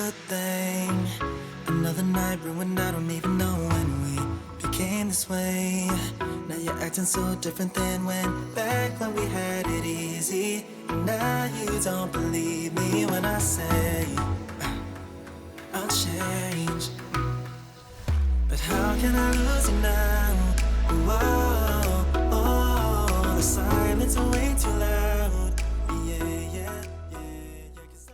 good thing. Another night ruined, I don't even know when we became this way. Now you're acting so different than back when we had it easy. And now you don't believe me when I say I'll change. But how can I lose you now? Whoa, oh, the silence is way too loud. Yeah, 'cause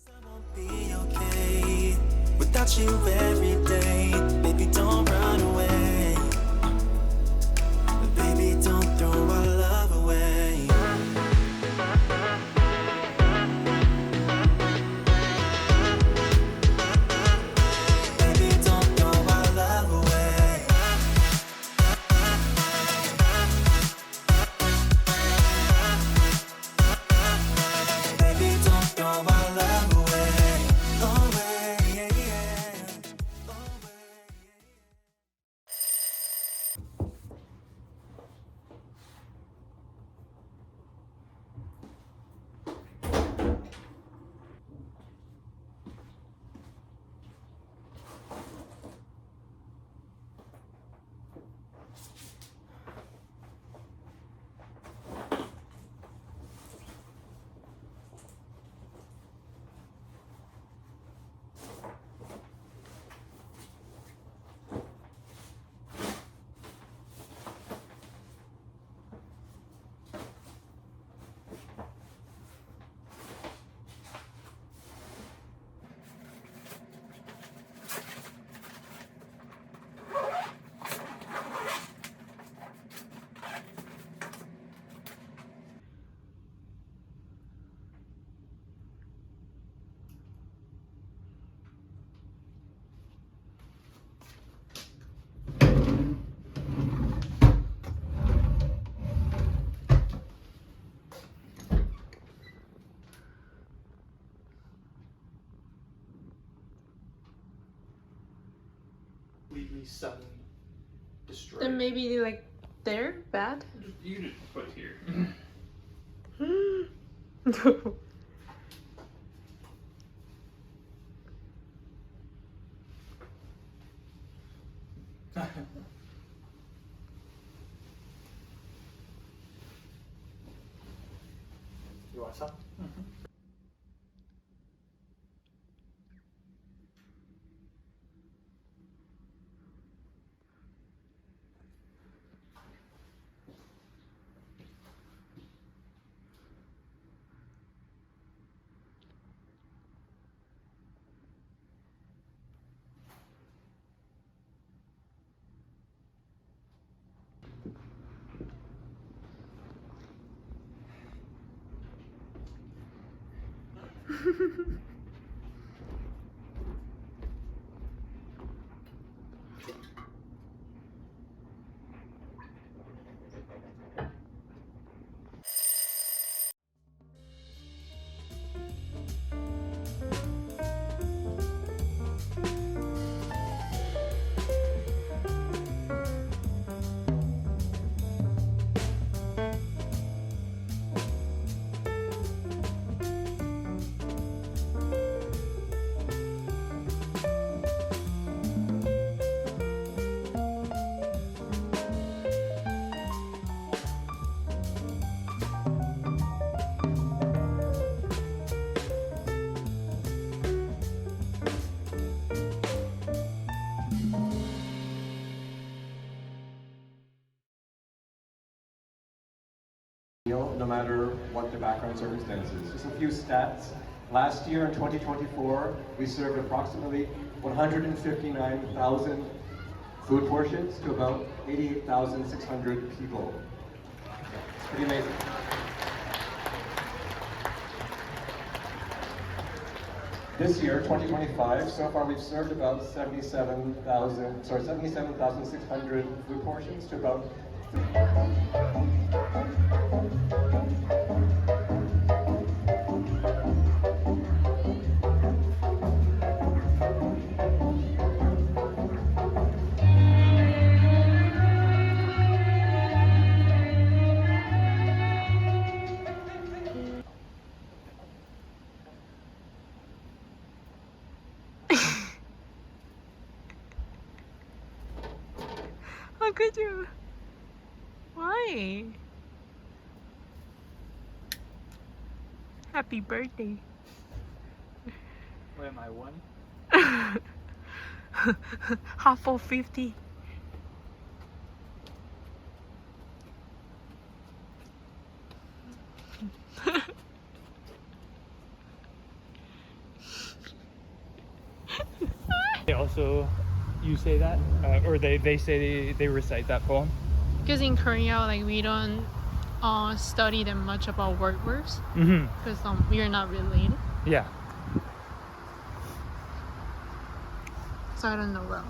I won't be okay without you every day. Baby, don't run away. Baby, don't throw our love away. Baby, don't throw our love away. Baby, don't throw our love away. Away, yeah. Away. Completely sudden destroy. Then maybe like there, bad. You just put it here. No. You want some? No matter what the background circumstances. Just a few stats. Last year in 2024, we served approximately 159,000 food portions to about 88,600 people. It's pretty amazing. This year, 2025, so far we've served about 77,600 food portions to about How could you? Why? Happy birthday. What am I, one? Half of 50. They also, you say that? Or they say they recite that poem? Because in Korea, like we don't study that much about word words. Mm-hmm. Because we are not related. Yeah. So I don't know well.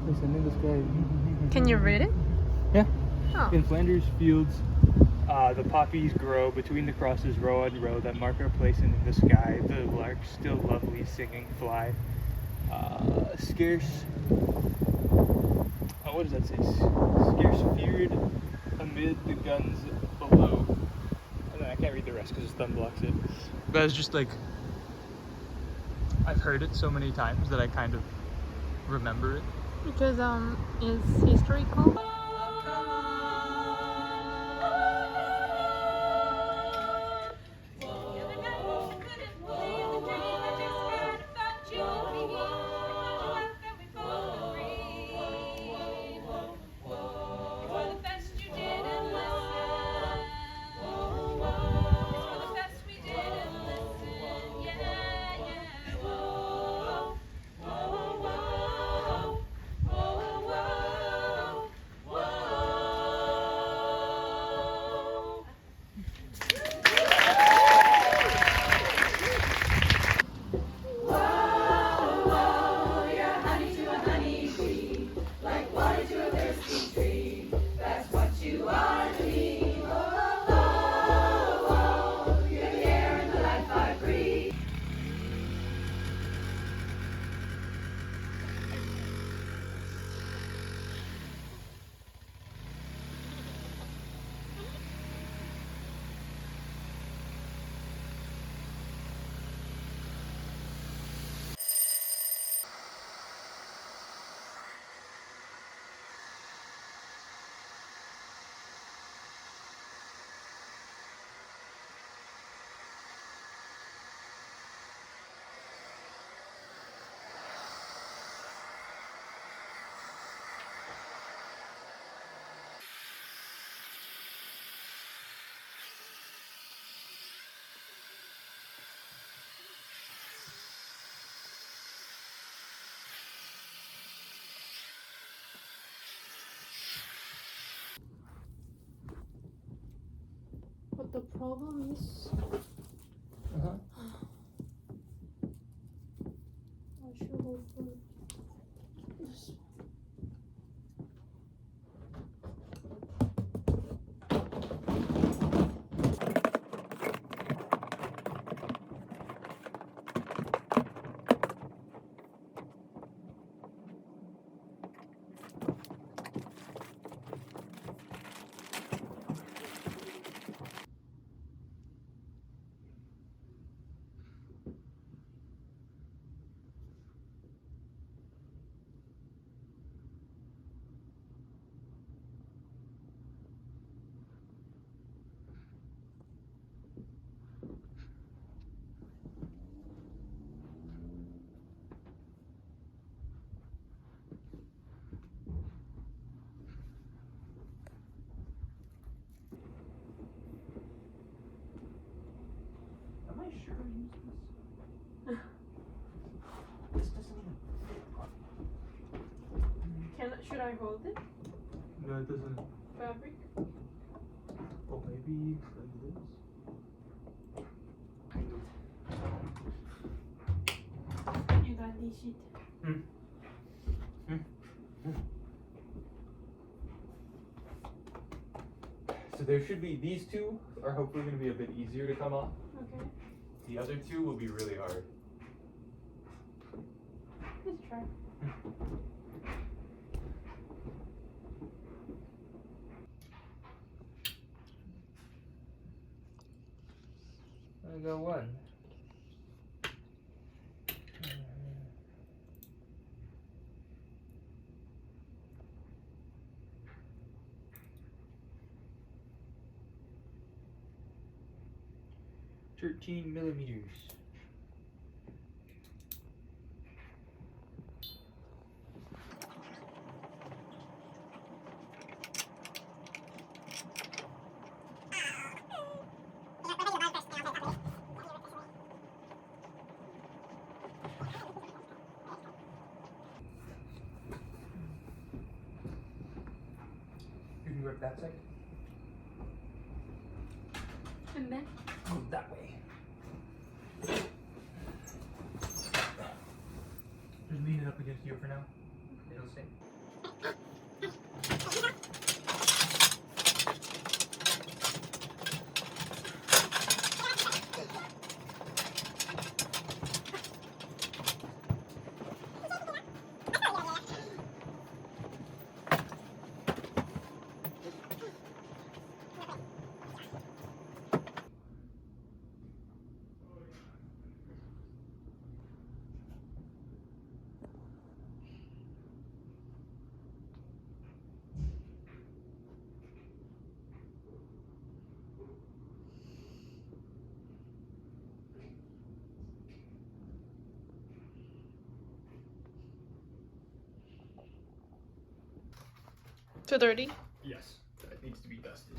Listen in the sky. Can you read it? Yeah. Oh. In Flanders fields, the poppies grow between the crosses row on row that mark our place in the sky. The larks still lovely singing fly. Scarce. What does that say? Scarce feared amid the guns below. And then I can't read the rest because his thumb blocks it. But it's just like I've heard it so many times that I kind of remember it. Because it's historical. But the problem is I should go for this one. Am I sure I used this? This doesn't even fit. Should I hold it? No, it doesn't. Fabric? Well, maybe like this. You got this sheet. So there should be, these two are hopefully going to be a bit easier to come off. Okay. The other two will be really hard. Let's try. I got one. $13 millimeters. You can grip that side. And then? Move that way. Just lean it up against you for now. It'll stay. Too dirty? Yes, it needs to be dusted.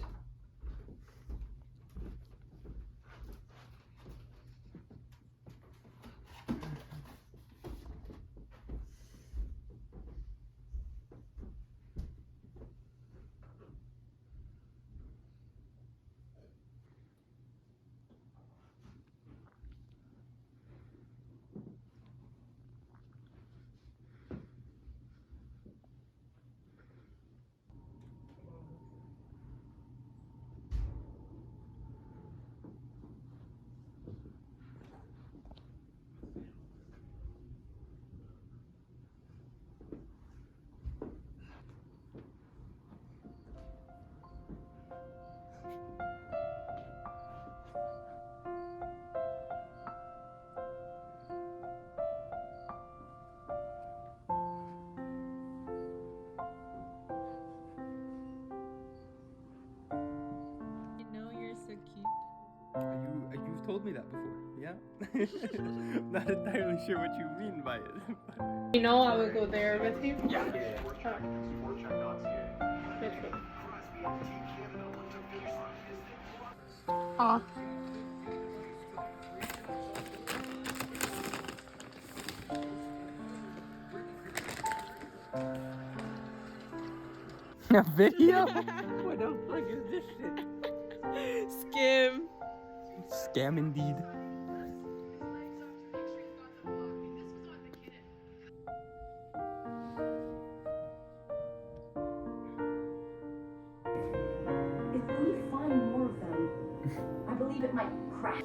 You've told me that before, yeah? Not entirely sure what you mean by it. You know I will go there with you? Yeah. Oh. A video? What the fuck is this shit? Skim. Scam indeed. If we find more of them, I believe it might crash.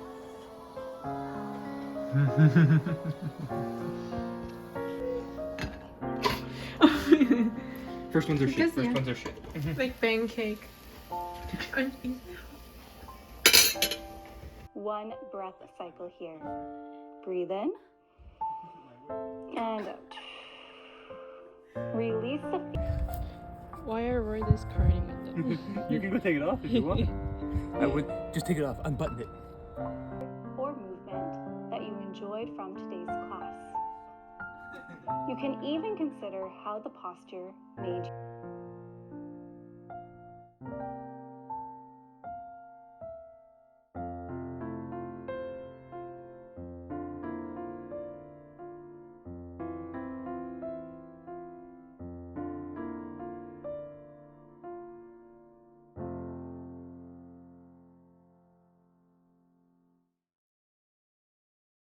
First ones are shit. Because, First yeah. ones are shit. Like pancake. One breath cycle here. Breathe in and out. Release the Why I wear this cardigan? You can go take it off if you want. I would just take it off, unbutton it. or movement that you enjoyed from today's class. You can even consider how the posture made you.